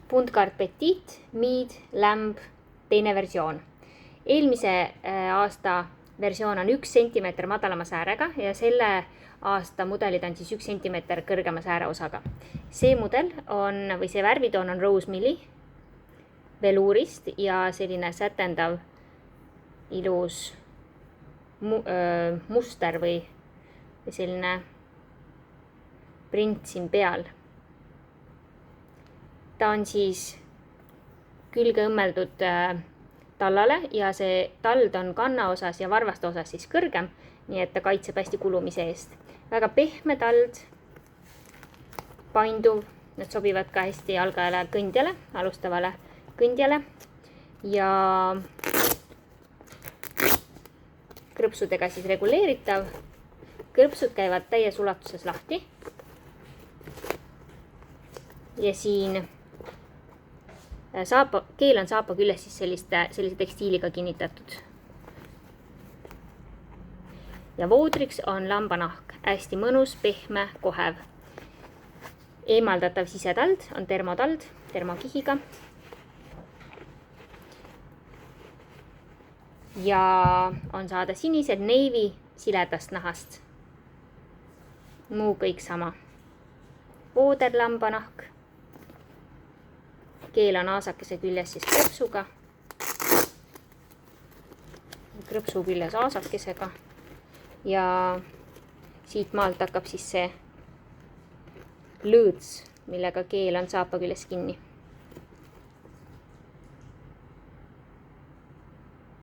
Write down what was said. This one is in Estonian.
Puntkaart Petit, Mead, Lamb, teine versioon. Eelmise aasta versioon on 1 sentimeeter madalama säärega ja selle aasta mudelid on siis 1 sentimeeter kõrgema sääreosaga. See mudel on, või see värvitoon on Rose Milli veluurist ja selline sätendav ilus muster või selline print siin peal. Ta on siis külge õmmeldud tallale ja see tald on kanna osas ja varvaste osas siis kõrgem, nii et ta kaitseb hästi kulumise eest. Väga pehme tald, painduv, need sobivad ka hästi algajale kõndjale, alustavale kõndjale ja krõpsudega siis reguleeritav. Krõpsud käivad täies ulatuses lahti ja siin keel on saapa küljes siis sellise tekstiiliga kinnitatud. Ja voodriks on lambanahk, hästi mõnus, pehme, kohev. Eemaldatav sisetald on termotald, termokihiga. Ja on saada sinised navy siledast nahast. Muu kõik sama. Vooder lambanahk. Keel on aasakese küljes siis krõpsuga. Krõpsu küljes aasakesega. Ja siit maalt hakkab siis see lõõts, millega keel on saapa küljes kinni.